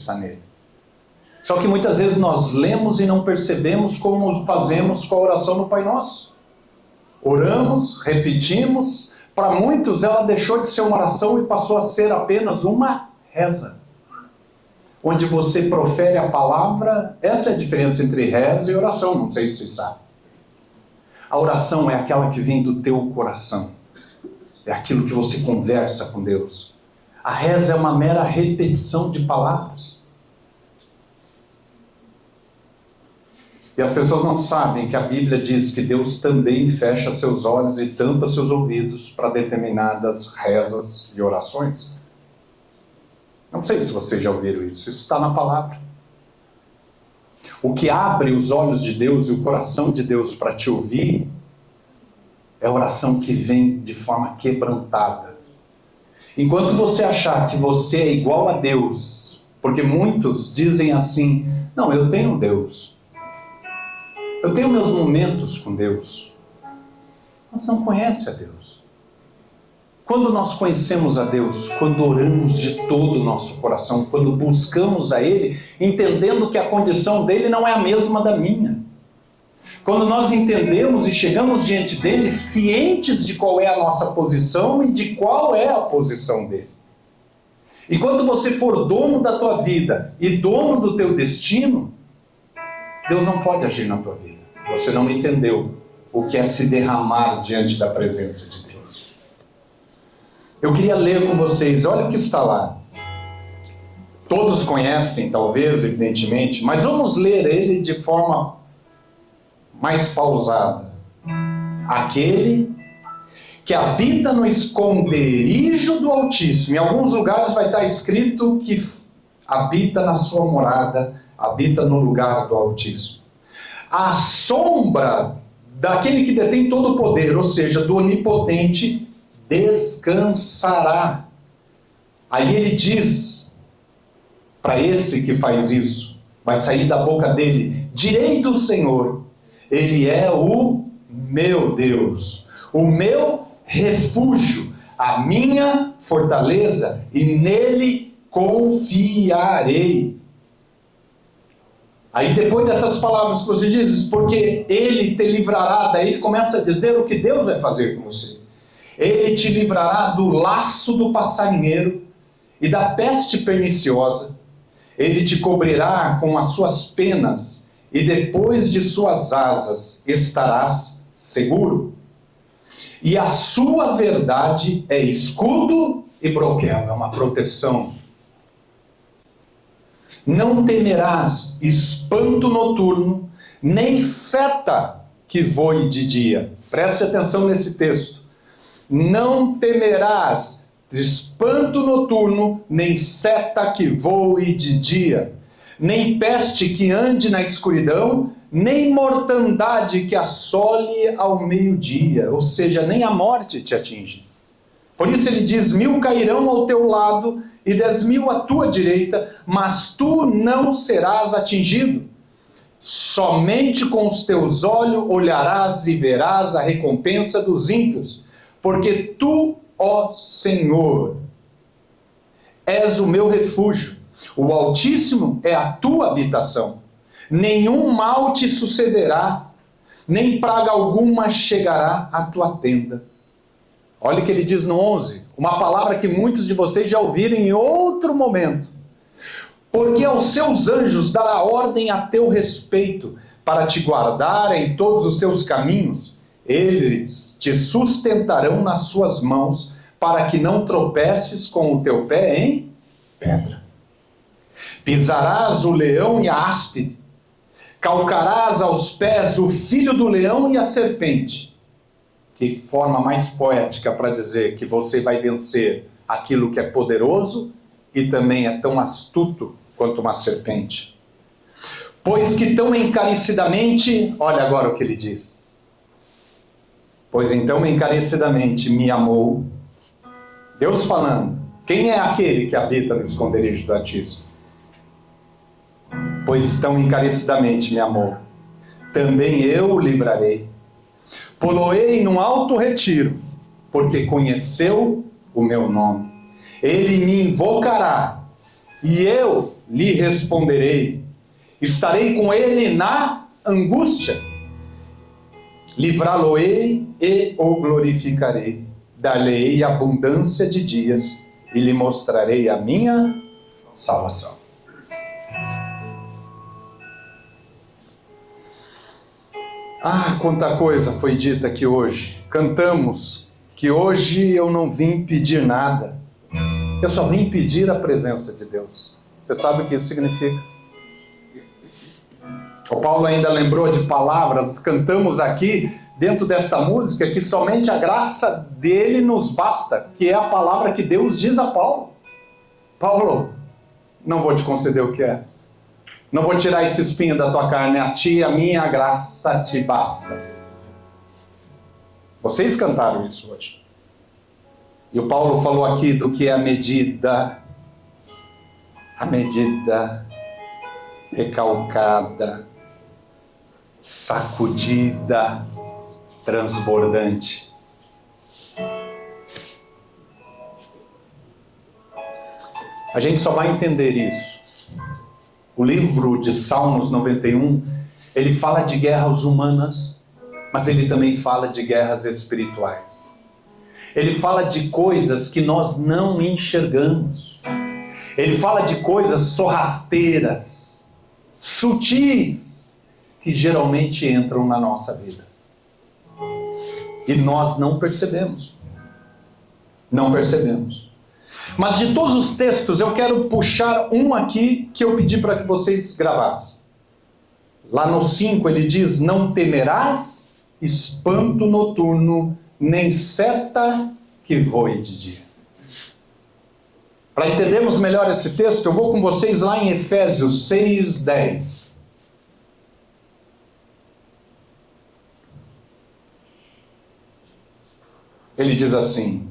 está nele. Só que muitas vezes nós lemos e não percebemos como fazemos com a oração no Pai Nosso. Oramos, repetimos, para muitos ela deixou de ser uma oração e passou a ser apenas uma reza. Onde você profere a palavra, essa é a diferença entre reza e oração, não sei se você sabe. A oração é aquela que vem do teu coração. É aquilo que você conversa com Deus. A reza é uma mera repetição de palavras. E as pessoas não sabem que a Bíblia diz que Deus também fecha seus olhos e tampa seus ouvidos para determinadas rezas e orações. Não sei se vocês já ouviram isso. Isso está na palavra. O que abre os olhos de Deus e o coração de Deus para te ouvir é a oração que vem de forma quebrantada. Enquanto você achar que você é igual a Deus, porque muitos dizem assim, não, eu tenho Deus. Eu tenho meus momentos com Deus. Mas não conhece a Deus. Quando nós conhecemos a Deus, quando oramos de todo o nosso coração, quando buscamos a Ele, entendendo que a condição dele não é a mesma da minha. Quando nós entendemos e chegamos diante dele, cientes de qual é a nossa posição e de qual é a posição dele. E quando você for dono da tua vida e dono do teu destino, Deus não pode agir na tua vida. Você não entendeu o que é se derramar diante da presença de Deus. Eu queria ler com vocês, olha o que está lá. Todos conhecem, talvez, evidentemente, mas vamos ler ele de forma mais pausada. Aquele que habita no esconderijo do Altíssimo. Em alguns lugares vai estar escrito que habita na sua morada, habita no lugar do Altíssimo. A sombra daquele que detém todo o poder, ou seja, do Onipotente, descansará. Aí ele diz, para esse que faz isso, vai sair da boca dele, direi do Senhor, Ele é o meu Deus, o meu refúgio, a minha fortaleza, e nele confiarei. Aí depois dessas palavras que você diz, porque Ele te livrará, daí ele começa a dizer o que Deus vai fazer com você. Ele te livrará do laço do passarinheiro e da peste perniciosa. Ele te cobrirá com as suas penas e depois de suas asas estarás seguro. E a sua verdade é escudo e broquel, é uma proteção. Não temerás espanto noturno, nem seta que voe de dia. Preste atenção nesse texto. Não temerás espanto noturno, nem seta que voe de dia, nem peste que ande na escuridão, nem mortandade que assole ao meio-dia, ou seja, nem a morte te atinge. Por isso ele diz, 1000 cairão ao teu lado e 10.000 à tua direita, mas tu não serás atingido. Somente com os teus olhos olharás e verás a recompensa dos ímpios, porque tu, ó Senhor, és o meu refúgio, o Altíssimo é a tua habitação. Nenhum mal te sucederá, nem praga alguma chegará à tua tenda. Olha o que ele diz no 11, uma palavra que muitos de vocês já ouviram em outro momento. Porque aos seus anjos dará ordem a teu respeito, para te guardar em todos os teus caminhos. Eles te sustentarão nas suas mãos, para que não tropeces com o teu pé em pedra. Pisarás o leão e a áspide, calcarás aos pés o filho do leão e a serpente. Que forma mais poética para dizer que você vai vencer aquilo que é poderoso e também é tão astuto quanto uma serpente. Pois que tão encarecidamente, olha agora o que ele diz. Pois então encarecidamente me amou. Deus falando, quem é aquele que habita no esconderijo do Altíssimo? Pois tão encarecidamente me amou. Também eu o livrarei. Poloei num alto retiro, porque conheceu o meu nome. Ele me invocará, e eu lhe responderei. Estarei com ele na angústia. Livrá-lo-ei e o glorificarei. Dar-lhe-ei abundância de dias e lhe mostrarei a minha salvação. Ah, quanta coisa foi dita aqui hoje. Cantamos que hoje eu não vim pedir nada. Eu só vim pedir a presença de Deus. Você sabe o que isso significa? O Paulo ainda lembrou de palavras. Cantamos aqui, dentro desta música, que somente a graça dele nos basta, que é a palavra que Deus diz a Paulo. Paulo, não vou te conceder o que é. Não vou tirar esse espinho da tua carne. A ti, a minha graça te basta. Vocês cantaram isso hoje. E o Paulo falou aqui do que é a medida recalcada, sacudida, transbordante. A gente só vai entender isso. O livro de Salmos 91, ele fala de guerras humanas, mas ele também fala de guerras espirituais. Ele fala de coisas que nós não enxergamos. Ele fala de coisas sorrasteiras, sutis, que geralmente entram na nossa vida. E nós não percebemos. Não percebemos. Mas de todos os textos, eu quero puxar um aqui que eu pedi para que vocês gravassem. Lá no 5 ele diz: não temerás espanto noturno, nem seta que voe de dia. Para entendermos melhor esse texto, eu vou com vocês lá em Efésios 6:10. Ele diz assim: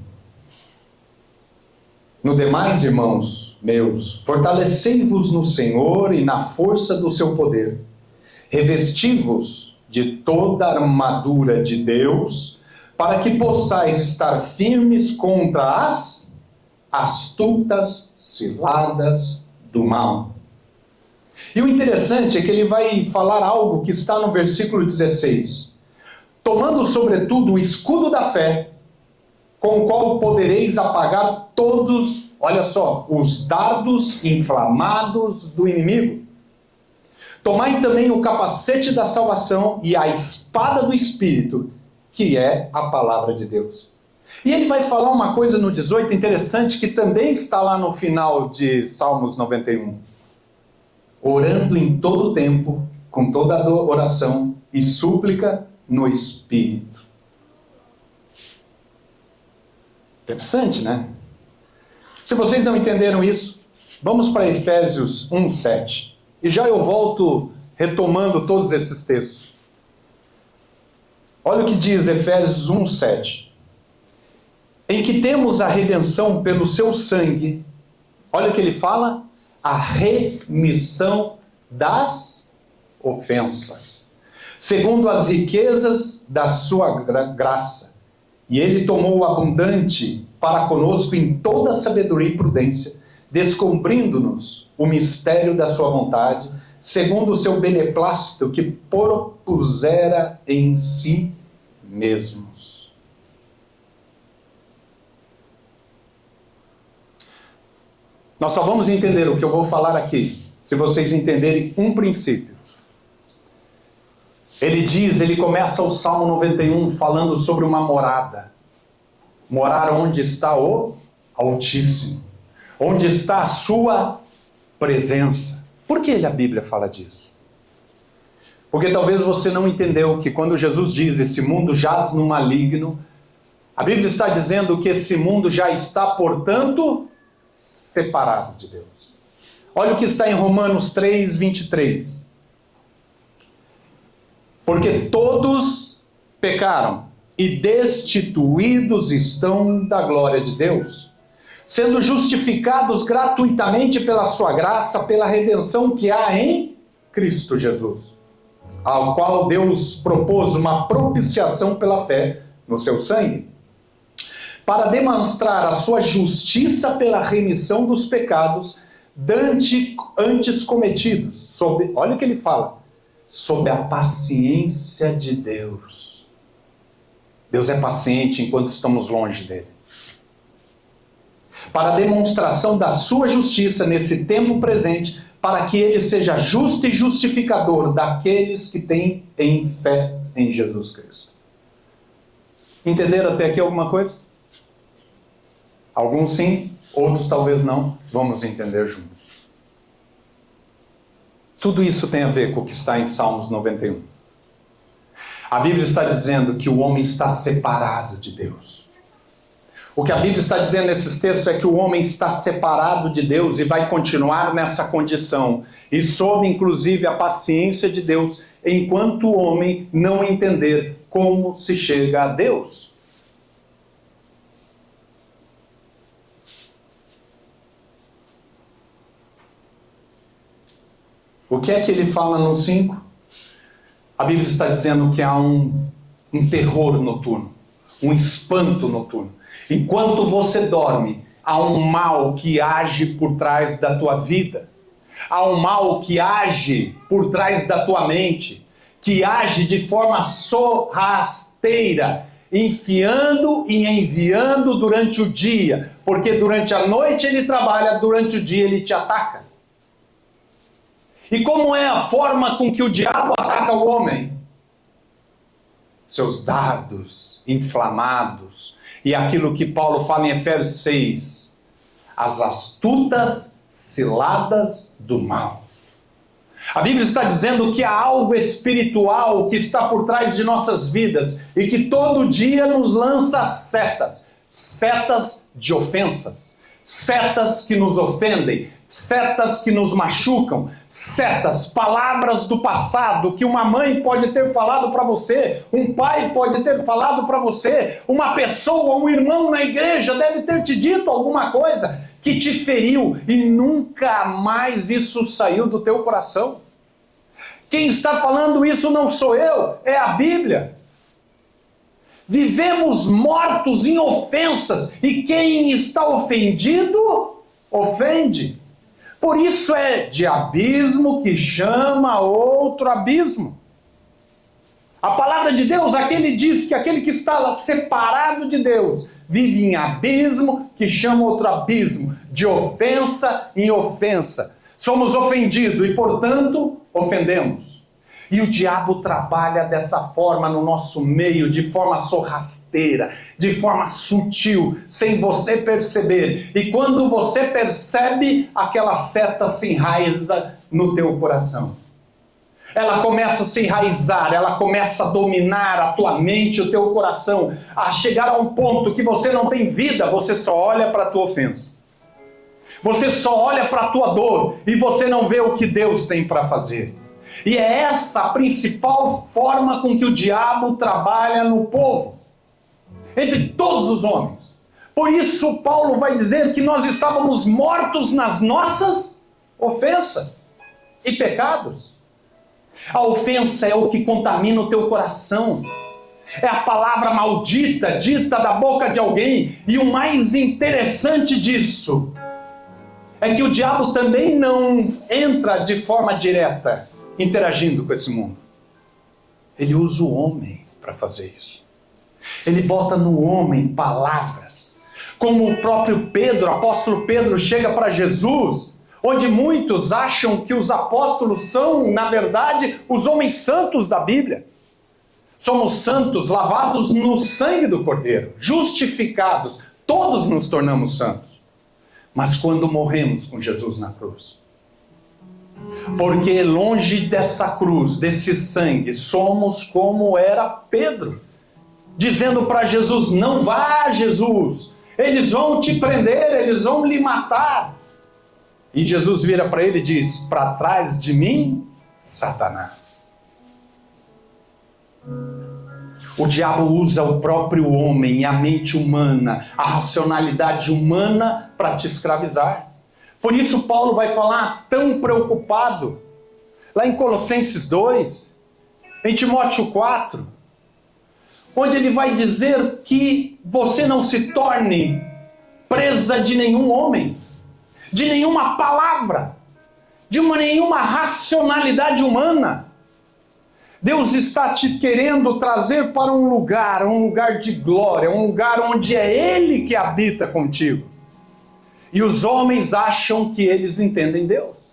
no demais, irmãos meus, fortalecei-vos no Senhor e na força do seu poder. Revesti-vos de toda a armadura de Deus, para que possais estar firmes contra as astutas ciladas do mal. E o interessante é que ele vai falar algo que está no versículo 16. Tomando sobretudo o escudo da fé, com o qual podereis apagar todos, olha só, os dardos inflamados do inimigo. Tomai também o capacete da salvação e a espada do Espírito, que é a palavra de Deus. E ele vai falar uma coisa no 18 interessante, que também está lá no final de Salmos 91. Orando em todo tempo, com toda oração e súplica no Espírito. Interessante, né? Se vocês não entenderam isso, vamos para Efésios 1:7. E já eu volto retomando todos esses textos. Olha o que diz Efésios 1:7. Em que temos a redenção pelo seu sangue. Olha o que ele fala: a remissão das ofensas, segundo as riquezas da sua graça. E ele tomou o abundante para conosco em toda sabedoria e prudência, descobrindo-nos o mistério da sua vontade, segundo o seu beneplácito que propusera em si mesmos. Nós só vamos entender o que eu vou falar aqui, se vocês entenderem um princípio. Ele começa o Salmo 91 falando sobre uma morada. Morar onde está o Altíssimo. Onde está a sua presença. Por que a Bíblia fala disso? Porque talvez você não entendeu que quando Jesus diz esse mundo jaz no maligno, a Bíblia está dizendo que esse mundo já está, portanto, separado de Deus. Olha o que está em Romanos 3:23. Porque todos pecaram e destituídos estão da glória de Deus, sendo justificados gratuitamente pela sua graça, pela redenção que há em Cristo Jesus, ao qual Deus propôs uma propiciação pela fé no seu sangue, para demonstrar a sua justiça pela remissão dos pecados, antes cometidos, olha o que ele fala, sob a paciência de Deus. Deus é paciente enquanto estamos longe dele. Para a demonstração da sua justiça nesse tempo presente, para que ele seja justo e justificador daqueles que têm em fé em Jesus Cristo. Entenderam até aqui alguma coisa? Alguns sim, outros talvez não. Vamos entender juntos. Tudo isso tem a ver com o que está em Salmos 91. A Bíblia está dizendo que o homem está separado de Deus. O que a Bíblia está dizendo nesses textos é que o homem está separado de Deus e vai continuar nessa condição. E sob, inclusive, a paciência de Deus, enquanto o homem não entender como se chega a Deus. O que é que ele fala no 5? A Bíblia está dizendo que há um terror noturno, um espanto noturno. Enquanto você dorme, há um mal que age por trás da tua vida. Há um mal que age por trás da tua mente, que age de forma sorrateira, enfiando e enviando durante o dia, porque durante a noite ele trabalha, durante o dia ele te ataca. E como é a forma com que o diabo ataca o homem? Seus dardos inflamados. E aquilo que Paulo fala em Efésios 6. As astutas ciladas do mal. A Bíblia está dizendo que há algo espiritual que está por trás de nossas vidas e que todo dia nos lança setas. Setas de ofensas. Setas que nos ofendem, setas que nos machucam, setas, palavras do passado que uma mãe pode ter falado para você, um pai pode ter falado para você, uma pessoa, um irmão na igreja deve ter te dito alguma coisa que te feriu e nunca mais isso saiu do teu coração. Quem está falando isso não sou eu, é a Bíblia. Vivemos mortos em ofensas e quem está ofendido, ofende. Por isso é de abismo que chama outro abismo. A palavra de Deus, aquele diz que aquele que está separado de Deus vive em abismo que chama outro abismo, de ofensa em ofensa. Somos ofendidos e, portanto, ofendemos. E o diabo trabalha dessa forma no nosso meio, de forma sorrateira, de forma sutil, sem você perceber. E quando você percebe, aquela seta se enraiza no teu coração. Ela começa a se enraizar, ela começa a dominar a tua mente, o teu coração, a chegar a um ponto que você não tem vida, você só olha para a tua ofensa. Você só olha para a tua dor e você não vê o que Deus tem para fazer. E é essa a principal forma com que o diabo trabalha no povo, entre todos os homens. Por isso Paulo vai dizer que nós estávamos mortos nas nossas ofensas e pecados. A ofensa é o que contamina o teu coração. É a palavra maldita dita da boca de alguém. E o mais interessante disso é que o diabo também não entra de forma direta interagindo com esse mundo. Ele usa o homem para fazer isso. Ele bota no homem palavras. Como o próprio Pedro, o apóstolo Pedro, chega para Jesus, onde muitos acham que os apóstolos são, na verdade, os homens santos da Bíblia. Somos santos, lavados no sangue do Cordeiro, justificados. Todos nos tornamos santos. Mas quando morremos com Jesus na cruz, porque longe dessa cruz, desse sangue, somos como era Pedro, dizendo para Jesus: não vá, Jesus, eles vão te prender, eles vão lhe matar. E Jesus vira para ele e diz: para trás de mim, Satanás. O diabo usa o próprio homem, a mente humana, a racionalidade humana para te escravizar. Por isso Paulo vai falar tão preocupado, lá em Colossenses 2, em Timóteo 4, onde ele vai dizer que você não se torne presa de nenhum homem. de nenhuma palavra, de nenhuma racionalidade humana. Deus está te querendo trazer para um lugar de glória, um lugar onde é Ele que habita contigo. E os homens acham que eles entendem Deus.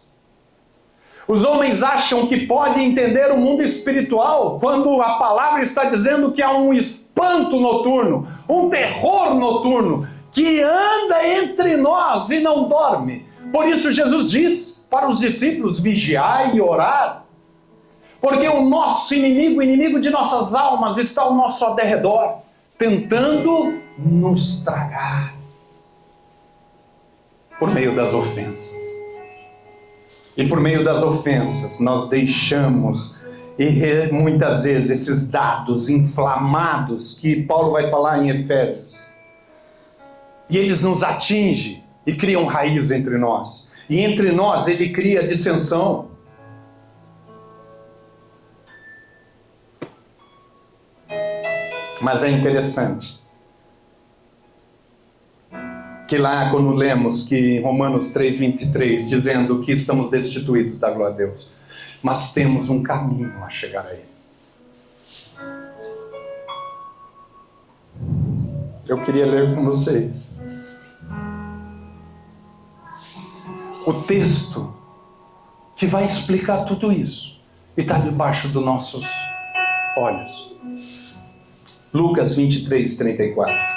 Os homens acham que podem entender o mundo espiritual, quando a palavra está dizendo que há um espanto noturno, um terror noturno, que anda entre nós e não dorme. Por isso Jesus diz para os discípulos: vigiai e orar, porque o nosso inimigo, o inimigo de nossas almas, está ao nosso derredor, tentando nos tragar por meio das ofensas. E por meio das ofensas nós deixamos, e muitas vezes, esses dados inflamados que Paulo vai falar em Efésios, e eles nos atingem e criam raiz entre nós. E entre nós ele cria dissensão. Mas é interessante que lá, quando lemos que em Romanos 3:23, dizendo que estamos destituídos da glória de Deus, mas temos um caminho a chegar a Ele. Eu queria ler com vocês o texto que vai explicar tudo isso, e está debaixo dos nossos olhos. Lucas 23:34.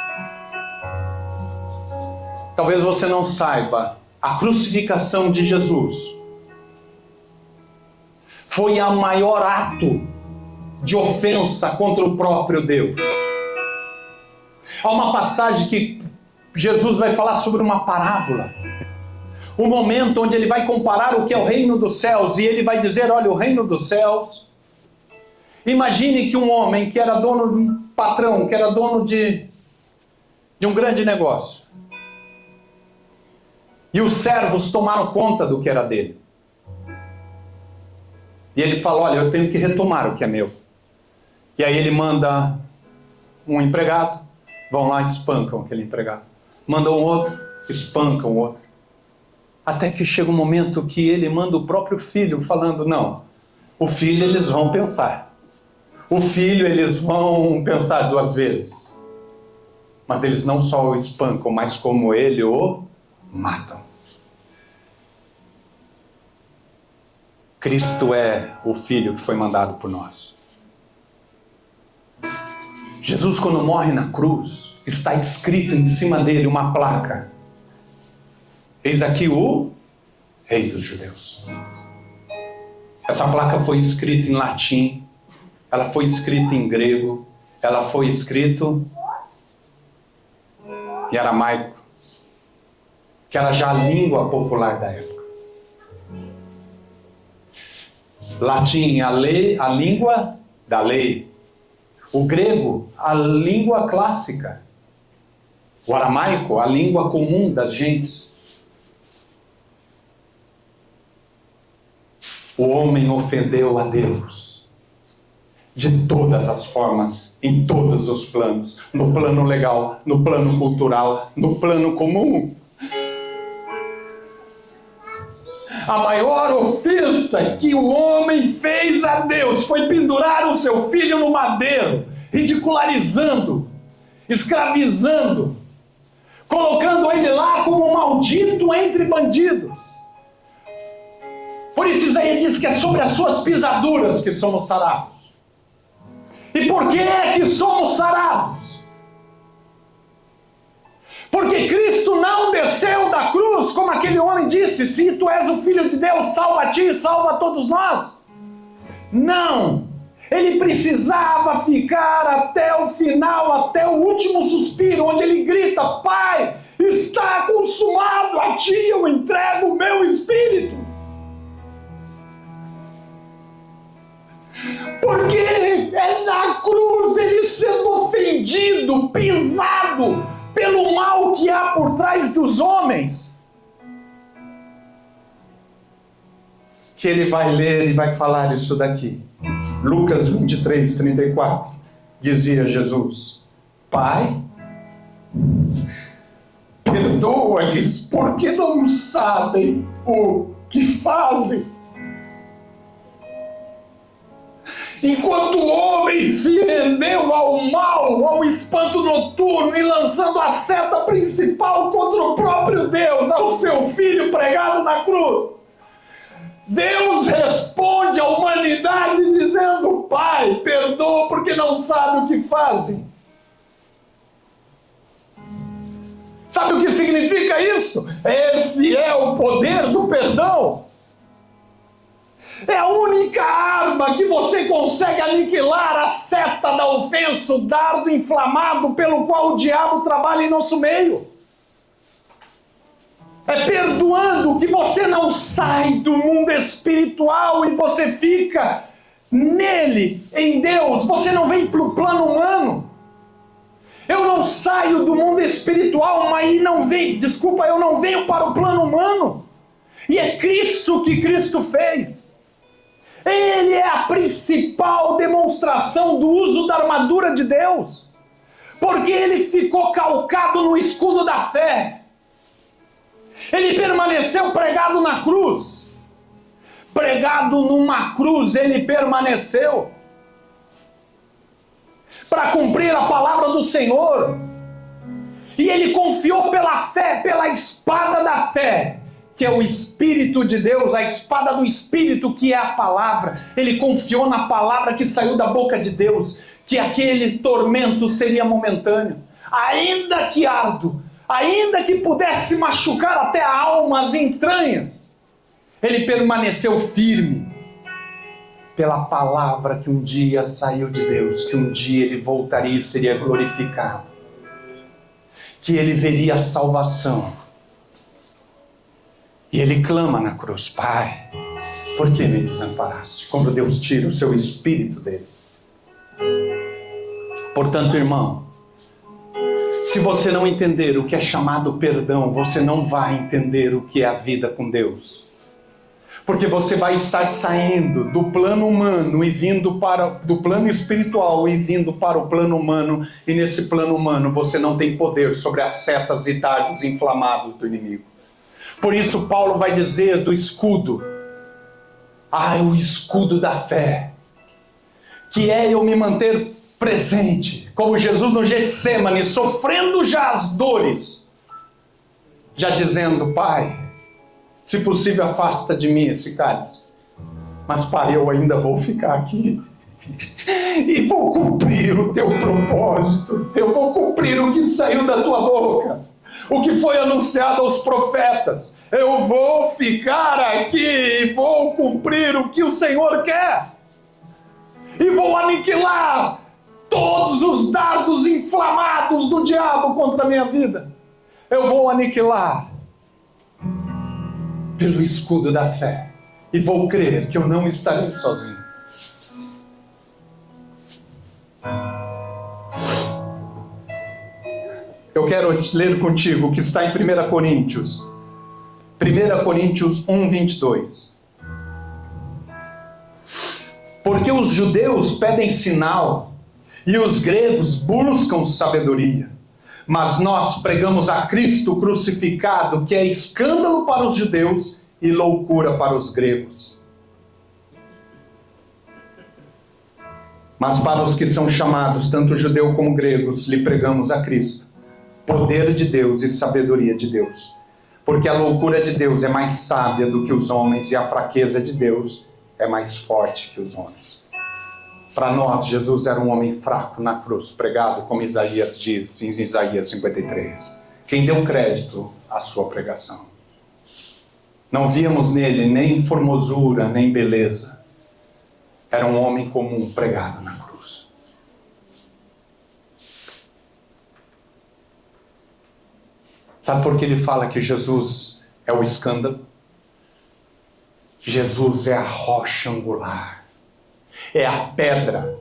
Talvez você não saiba, a crucificação de Jesus foi o maior ato de ofensa contra o próprio Deus. Há uma passagem que Jesus vai falar sobre uma parábola. Um momento onde ele vai comparar o que é o reino dos céus, e ele vai dizer: olha, o reino dos céus, imagine que um homem que era dono de um patrão, que era dono de um grande negócio, e os servos tomaram conta do que era dele. E ele fala: olha, eu tenho que retomar o que é meu. E aí ele manda um empregado, vão lá e espancam aquele empregado. Manda um outro, espancam o outro. Até que chega um momento que ele manda o próprio filho, falando: não, o filho eles vão pensar. O filho eles vão pensar duas vezes. Mas eles não só o espancam, mas como ele o matam. Cristo é o Filho que foi mandado por nós. Jesus, quando morre na cruz, está escrito em cima dele uma placa: eis aqui o Rei dos Judeus. Essa placa foi escrita em latim, ela foi escrita em grego, ela foi escrita em aramaico, que era já a língua popular da época. Latim, a língua da lei. O grego, a língua clássica. O aramaico, a língua comum das gentes. O homem ofendeu a Deus de todas as formas, em todos os planos. No plano legal, no plano cultural, no plano comum. A maior ofensa que o homem fez a Deus foi pendurar o seu filho no madeiro, ridicularizando, escravizando, colocando ele lá como maldito entre bandidos. Por isso Isaías diz que é sobre as suas pisaduras que somos sarados. E por que é que somos sarados? Porque Cristo não desceu da cruz, como aquele homem disse: se tu és o Filho de Deus, salva a ti e salva a todos nós. Não! Ele precisava ficar até o final, até o último suspiro, onde ele grita: Pai, está consumado, a ti eu entrego o meu espírito. Porque é na cruz, ele sendo ofendido, pisado pelo mal que há por trás dos homens, que ele vai ler e vai falar isso daqui. Lucas 23:34, dizia Jesus: Pai, pelo perdoa-lhes, porque não sabem o que fazem. Enquanto o homem se rendeu ao mal, ao espanto noturno e lançando a seta principal contra o próprio Deus, ao seu filho pregado na cruz, Deus responde à humanidade dizendo: Pai, perdoa porque não sabe o que fazem. Sabe o que significa isso? Esse é o poder do perdão. É a única arma que você consegue aniquilar a seta da ofensa, o dardo inflamado pelo qual o diabo trabalha em nosso meio. É perdoando que você não sai do mundo espiritual e você fica nele, em Deus. Você não vem para o plano humano. Eu não saio do mundo espiritual, mas eu não venho para o plano humano. E é Cristo que Cristo fez. Ele é a principal demonstração do uso da armadura de Deus. Porque ele ficou calcado no escudo da fé. Ele permaneceu pregado na cruz. Pregado numa cruz, ele permaneceu. Para cumprir a palavra do Senhor. E ele confiou pela fé, pela espada da fé, que é o Espírito de Deus, a espada do Espírito, que é a palavra. Ele confiou na palavra que saiu da boca de Deus, que aquele tormento seria momentâneo. Ainda que árduo, ainda que pudesse machucar até a alma, as entranhas, ele permaneceu firme pela palavra que um dia saiu de Deus, que um dia ele voltaria e seria glorificado, que ele veria a salvação. E ele clama na cruz: Pai, por que me desamparaste? Quando Deus tira o seu espírito dele. Portanto, irmão, se você não entender o que é chamado perdão, você não vai entender o que é a vida com Deus. Porque você vai estar saindo do plano humano e vindo do plano espiritual e vindo para o plano humano. E nesse plano humano você não tem poder sobre as setas e dardos inflamados do inimigo. Por isso Paulo vai dizer do escudo: o escudo da fé, que é eu me manter presente, como Jesus no Getsêmani, sofrendo já as dores, já dizendo: Pai, se possível afasta de mim esse cálice, mas Pai, eu ainda vou ficar aqui e vou cumprir o teu propósito, eu vou cumprir o que saiu da tua boca, o que foi anunciado aos profetas. Eu vou ficar aqui e vou cumprir o que o Senhor quer. E vou aniquilar todos os dardos inflamados do diabo contra a minha vida. Eu vou aniquilar pelo escudo da fé. E vou crer que eu não estarei sozinho. Eu quero ler contigo o que está em 1 Coríntios. 1 Coríntios 1, 22. Porque os judeus pedem sinal e os gregos buscam sabedoria. Mas nós pregamos a Cristo crucificado, que é escândalo para os judeus e loucura para os gregos. Mas para os que são chamados, tanto judeu como gregos, lhe pregamos a Cristo, poder de Deus e sabedoria de Deus. Porque a loucura de Deus é mais sábia do que os homens e a fraqueza de Deus é mais forte que os homens. Para nós, Jesus era um homem fraco na cruz, pregado, como Isaías diz em Isaías 53. Quem deu crédito à sua pregação? Não víamos nele nem formosura, nem beleza. Era um homem comum pregado na cruz. Sabe por que ele fala que Jesus é o escândalo? Jesus é a rocha angular. É a pedra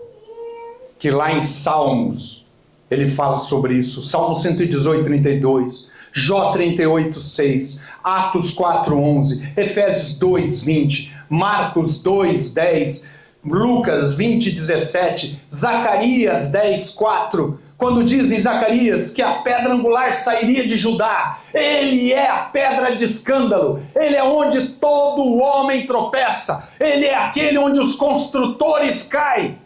que lá em Salmos ele fala sobre isso. Salmo 118, 32, Jó 38, 6, Atos 4, 11, Efésios 2, 20, Marcos 2, 10, Lucas 20, 17, Zacarias 10, 4, Quando diz em Zacarias que a pedra angular sairia de Judá, ele é a pedra de escândalo, ele é onde todo homem tropeça, ele é aquele onde os construtores caem,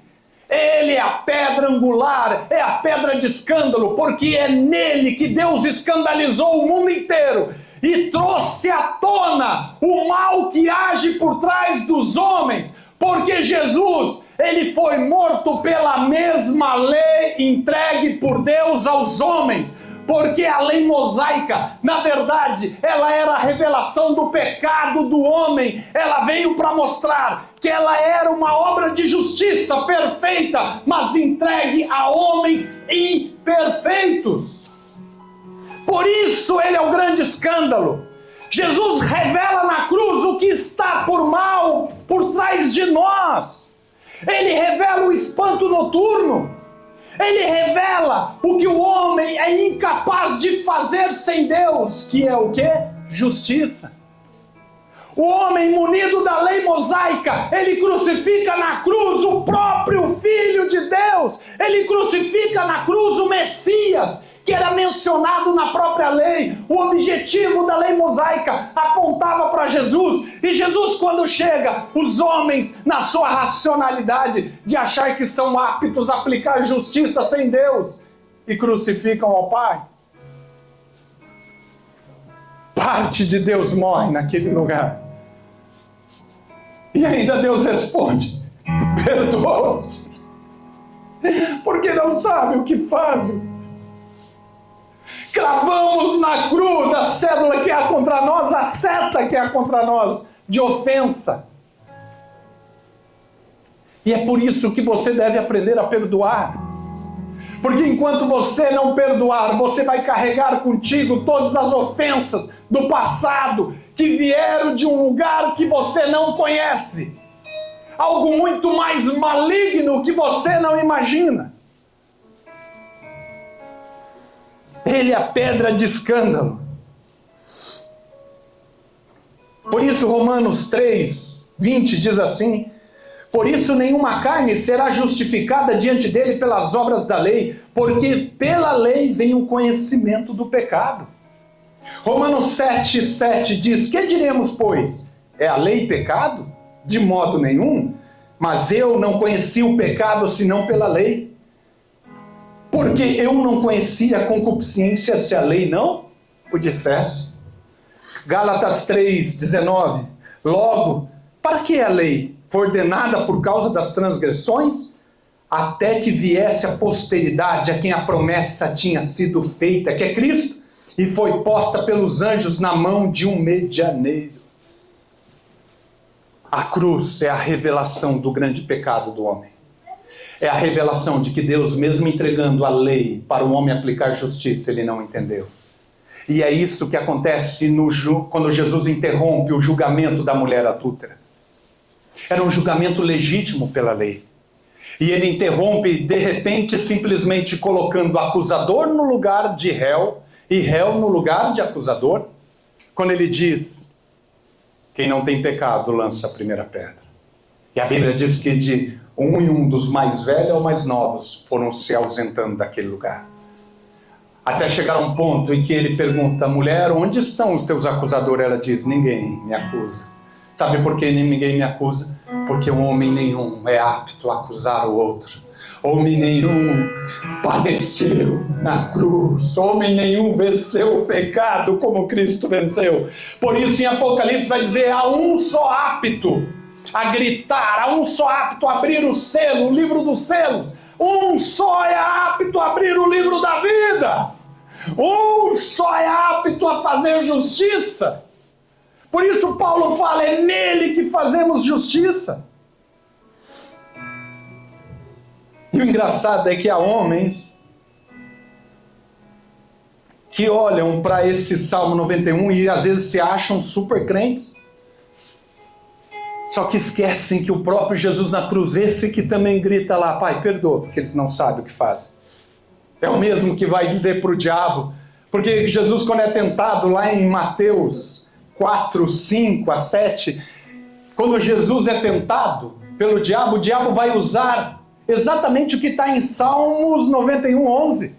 ele é a pedra angular, é a pedra de escândalo, porque é nele que Deus escandalizou o mundo inteiro e trouxe à tona o mal que age por trás dos homens, porque Jesus, ele foi morto pela mesma lei entregue por Deus aos homens, porque a lei mosaica, na verdade, ela era a revelação do pecado do homem, ela veio para mostrar que ela era uma obra de justiça perfeita, mas entregue a homens imperfeitos. Por isso ele é o grande escândalo. Jesus revela na cruz o que está por mal, por trás de nós. Ele revela o espanto noturno. Ele revela o que o homem é incapaz de fazer sem Deus, que é o quê? Justiça. O homem munido da lei mosaica, ele crucifica na cruz o próprio Filho de Deus. Ele crucifica na cruz o Messias, que era mencionado na própria lei. O objetivo da lei mosaica apontava para Jesus. E Jesus, quando chega, os homens, na sua racionalidade de achar que são aptos a aplicar justiça sem Deus, e crucificam ao Pai. Parte de Deus morre naquele lugar. E ainda Deus responde: perdoa-os, porque não sabem o que fazem. Cravamos na cruz a cédula que há contra nós, a seta que há contra nós, de ofensa. E é por isso que você deve aprender a perdoar. Porque enquanto você não perdoar, você vai carregar contigo todas as ofensas do passado, que vieram de um lugar que você não conhece. Algo muito mais maligno que você não imagina. Ele é a pedra de escândalo. Por isso Romanos 3:20 diz assim: por isso nenhuma carne será justificada diante dele pelas obras da lei, porque pela lei vem o conhecimento do pecado. Romanos 7:7 diz: que diremos, pois? É a lei pecado? De modo nenhum. Mas eu não conheci o pecado senão pela lei. Porque eu não conhecia a concupiscência se a lei não o dissesse. Gálatas 3:19. Logo, para que a lei? Foi ordenada por causa das transgressões? Até que viesse a posteridade a quem a promessa tinha sido feita, que é Cristo, e foi posta pelos anjos na mão de um medianeiro. A cruz é a revelação do grande pecado do homem. É a revelação de que Deus, mesmo entregando a lei para o homem aplicar justiça, ele não entendeu. E é isso que acontece quando Jesus interrompe o julgamento da mulher adúltera. Era um julgamento legítimo pela lei. E ele interrompe, de repente, simplesmente colocando acusador no lugar de réu e réu no lugar de acusador, quando ele diz: quem não tem pecado, lança a primeira pedra. E a Bíblia diz que de um em um, dos mais velhos ao mais novos, foram se ausentando daquele lugar. Até chegar a um ponto em que ele pergunta: mulher, onde estão os teus acusadores? Ela diz: ninguém me acusa. Sabe por que ninguém me acusa? Porque um homem nenhum é apto a acusar o outro. Homem nenhum padeceu na cruz. Homem nenhum venceu o pecado como Cristo venceu. Por isso em Apocalipse vai dizer: há um só apto a gritar, há um só apto a abrir o selo, o livro dos selos. Um só é apto a abrir o livro da vida. Um só é apto a fazer justiça. Por isso Paulo fala: é nele que fazemos justiça. E o engraçado é que há homens que olham para esse Salmo 91 e às vezes se acham super crentes. Só que esquecem que o próprio Jesus na cruz, esse que também grita lá: Pai, perdoa, porque eles não sabem o que fazem. É o mesmo que vai dizer para o diabo. Porque Jesus, quando é tentado lá em Mateus 4:5-7, quando Jesus é tentado pelo diabo, o diabo vai usar exatamente o que está em Salmos 91, 11.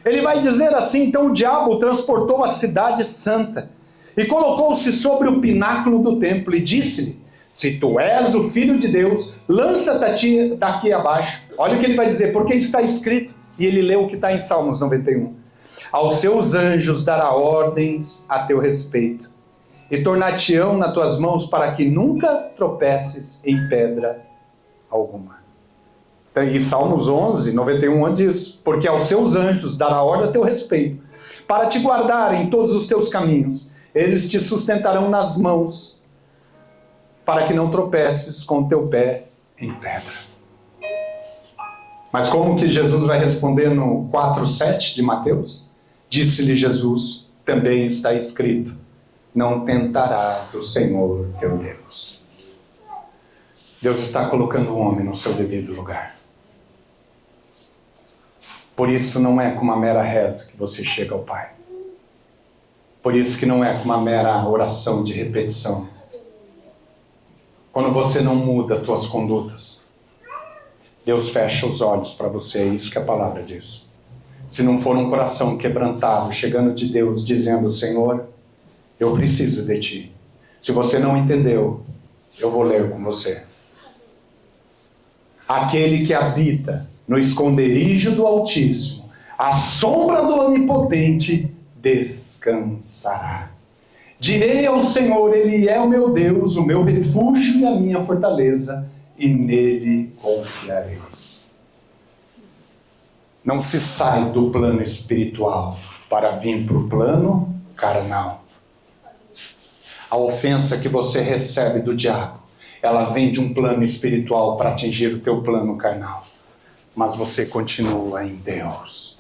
Ele vai dizer assim: então o diabo transportou a cidade santa e colocou-se sobre o pináculo do templo e disse-lhe: se tu és o Filho de Deus, lança-te daqui abaixo. Olha o que ele vai dizer, porque está escrito. E ele leu o que está em Salmos 91. Aos seus anjos dará ordens a teu respeito, e tornar-te-ão nas tuas mãos para que nunca tropeces em pedra alguma. E Salmos 11, 91 diz: porque aos seus anjos dará ordem a teu respeito, para te guardar em todos os teus caminhos. Eles te sustentarão nas mãos, para que não tropeces com o teu pé em pedra. Mas como que Jesus vai responder no 4:7 de Mateus? Disse-lhe Jesus: também está escrito, não tentarás o Senhor teu Deus. Deus está colocando o homem no seu devido lugar. Por isso não é com uma mera reza que você chega ao Pai. Por isso que não é com uma mera oração de repetição. Quando você não muda as tuas condutas, Deus fecha os olhos para você. É isso que a palavra diz. Se não for um coração quebrantado, chegando de Deus, dizendo: Senhor, eu preciso de Ti. Se você não entendeu, eu vou ler com você. Aquele que habita no esconderijo do Altíssimo, à sombra do Onipotente, descansará. Direi ao Senhor: Ele é o meu Deus, o meu refúgio e a minha fortaleza, e nele confiarei. Não se sai do plano espiritual para vir para o plano carnal. A ofensa que você recebe do diabo, ela vem de um plano espiritual para atingir o teu plano carnal. Mas você continua em Deus,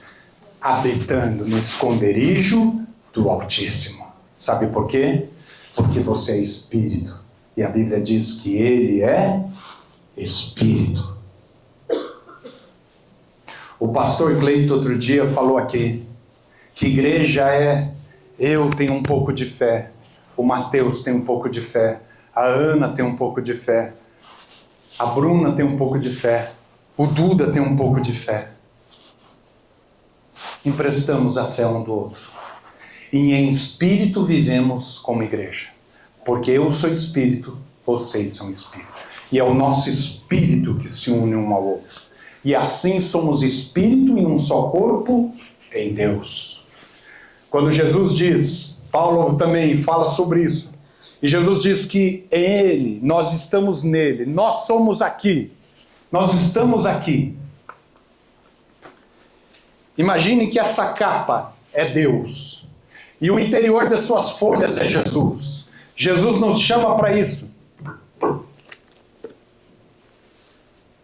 habitando no esconderijo do Altíssimo. Sabe por quê? Porque você é espírito. E a Bíblia diz que Ele é espírito. O pastor Cleito outro dia falou aqui que igreja é: eu tenho um pouco de fé, o Mateus tem um pouco de fé, a Ana tem um pouco de fé, a Bruna tem um pouco de fé, o Duda tem um pouco de fé. Emprestamos a fé um do outro. E em espírito vivemos como igreja. Porque eu sou espírito, vocês são espírito. E é o nosso espírito que se une um ao outro. E assim somos espírito em um só corpo em Deus. Quando Jesus diz, Paulo também fala sobre isso. E Jesus diz que Ele, nós estamos nele, nós somos aqui. Nós estamos aqui. Imagine que essa capa é Deus. E o interior das suas folhas é Jesus. Jesus nos chama para isso.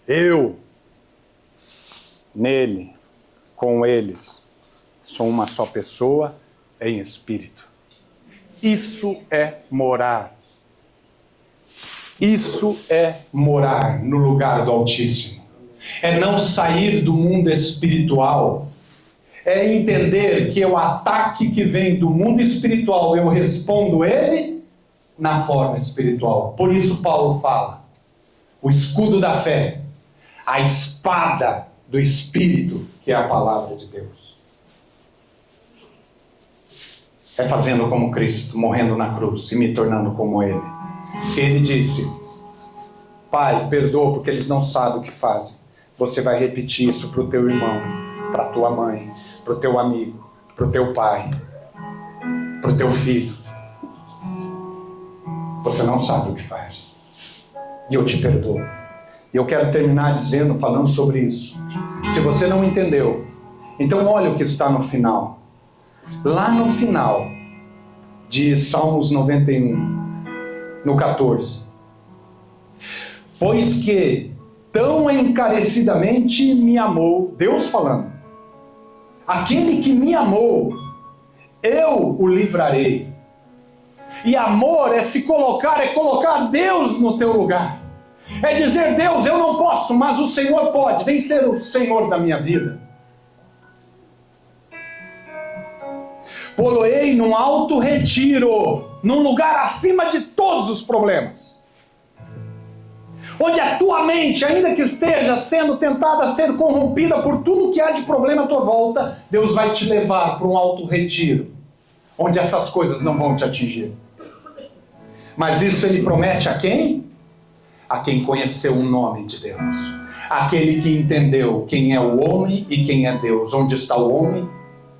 Eu, nele, com eles, sou uma só pessoa em espírito. Isso é morar. Isso é morar no lugar do Altíssimo. É não sair do mundo espiritual. É entender que o ataque que vem do mundo espiritual, eu respondo ele na forma espiritual. Por isso Paulo fala, o escudo da fé, a espada do Espírito, que é a palavra de Deus. É fazendo como Cristo, morrendo na cruz e me tornando como Ele. Se Ele disse, Pai, perdoa porque eles não sabem o que fazem, você vai repetir isso para o teu irmão, para a tua mãe, para o teu amigo, para o teu pai, para o teu filho. Você não sabe o que faz. E eu te perdoo. E eu quero terminar falando sobre isso. Se você não entendeu, então olha o que está no final. Lá no final de Salmos 91, no 14. Pois que tão encarecidamente me amou, Deus falando, aquele que me amou, eu o livrarei. E amor é se colocar, é colocar Deus no teu lugar. É dizer, Deus, eu não posso, mas o Senhor pode, vem ser o Senhor da minha vida. Poloei num alto retiro, num lugar acima de todos os problemas. onde a tua mente, ainda que esteja sendo tentada a ser corrompida por tudo que há de problema à tua volta, Deus vai te levar para um alto retiro, onde essas coisas não vão te atingir. Mas isso Ele promete a quem? A quem conheceu o nome de Deus. Aquele que entendeu quem é o homem e quem é Deus. Onde está o homem?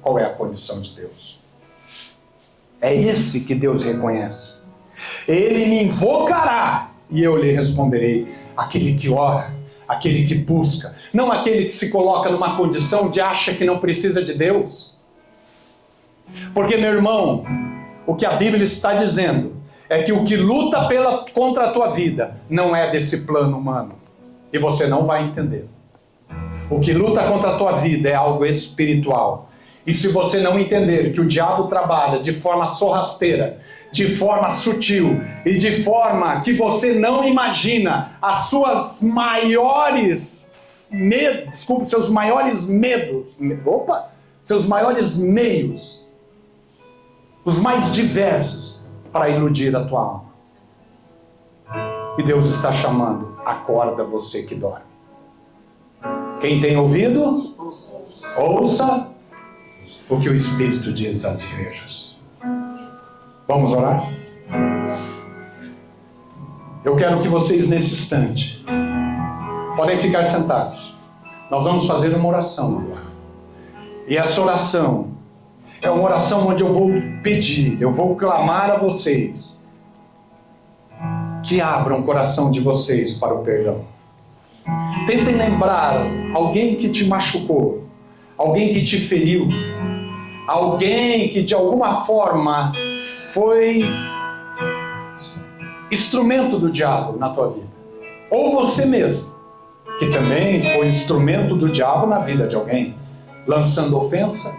Qual é a condição de Deus? É esse que Deus reconhece. Ele me invocará e eu lhe responderei. Aquele que ora, aquele que busca, não aquele que se coloca numa condição de acha que não precisa de Deus. Porque, meu irmão, o que a Bíblia está dizendo é que o que luta contra a tua vida não é desse plano humano. E você não vai entender. O que luta contra a tua vida é algo espiritual. E se você não entender que o diabo trabalha de forma sorrateira, de forma sutil e de forma que você não imagina, as suas maiores medos, seus maiores medos, seus maiores meios, os mais diversos, para iludir a tua alma. E Deus está chamando, acorda você que dorme. Quem tem ouvido, ouça o que o Espírito diz às igrejas. Vamos orar? Eu quero que vocês, nesse instante, podem ficar sentados. Nós vamos fazer uma oração agora. E essa oração é uma oração onde eu vou pedir, eu vou clamar a vocês que abram o coração de vocês para o perdão. Tentem lembrar alguém que te machucou, alguém que te feriu, alguém que de alguma forma foi instrumento do diabo na tua vida. Ou você mesmo, que também foi instrumento do diabo na vida de alguém, lançando ofensa,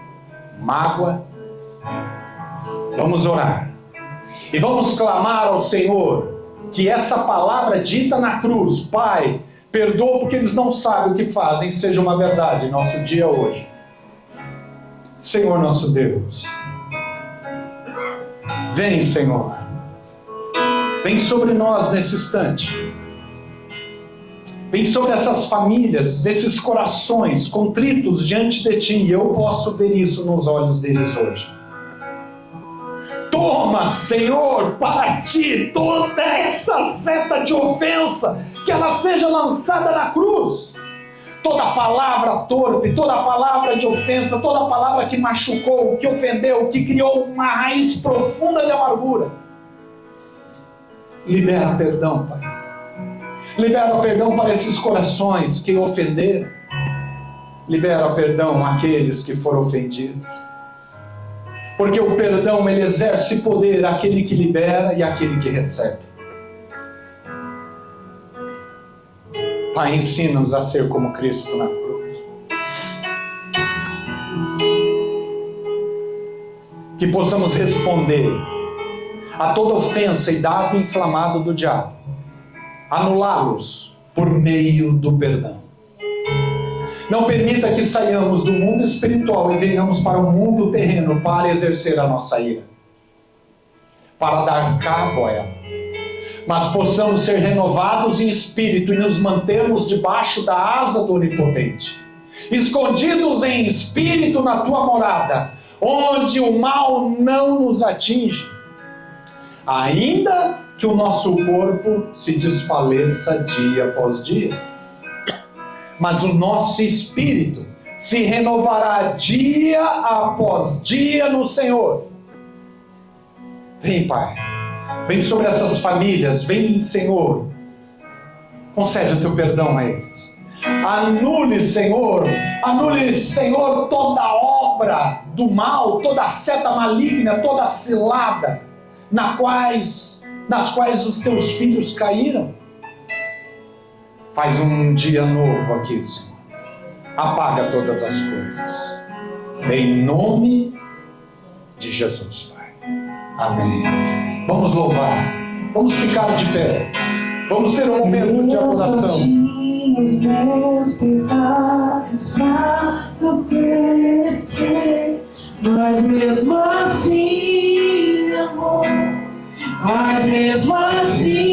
mágoa. Vamos orar. E vamos clamar ao Senhor que essa palavra dita na cruz, Pai, perdoa porque eles não sabem o que fazem, seja uma verdade em nosso dia hoje. Senhor nosso Deus, vem, Senhor, vem sobre nós nesse instante, vem sobre essas famílias, esses corações contritos diante de Ti, e eu posso ver isso nos olhos deles hoje. Toma, Senhor, para Ti toda essa seta de ofensa, que ela seja lançada na cruz. Toda palavra torpe, toda palavra de ofensa, toda palavra que machucou, que ofendeu, que criou uma raiz profunda de amargura. Libera perdão, Pai. Libera perdão para esses corações que ofenderam. Libera perdão àqueles que foram ofendidos. Porque o perdão, ele exerce poder àquele que libera e àquele que recebe. Pai, ensina-nos a ser como Cristo na cruz. Que possamos responder a toda ofensa e dardo inflamado do diabo, anulá-los por meio do perdão. Não permita que saiamos do mundo espiritual e venhamos para o mundo terreno para exercer a nossa ira, para dar cabo a ela. Mas possamos ser renovados em espírito e nos mantermos debaixo da asa do Onipotente, escondidos em espírito na Tua morada, onde o mal não nos atinge, ainda que o nosso corpo se desfaleça dia após dia. Mas o nosso espírito se renovará dia após dia no Senhor. Vem, Pai. Vem sobre essas famílias, vem, Senhor, concede o teu perdão a eles. Anule, Senhor, toda obra do mal, toda seta maligna, toda cilada, nas quais os teus filhos caíram. Faz um dia novo aqui, Senhor. Apaga todas as coisas. Em nome de Jesus, Pai. Amém. Vamos louvar. Vamos ficar de pé. Vamos ter um momento de adoração. Meus pecados pra oferecer, mas mesmo assim, amor, mas mesmo assim.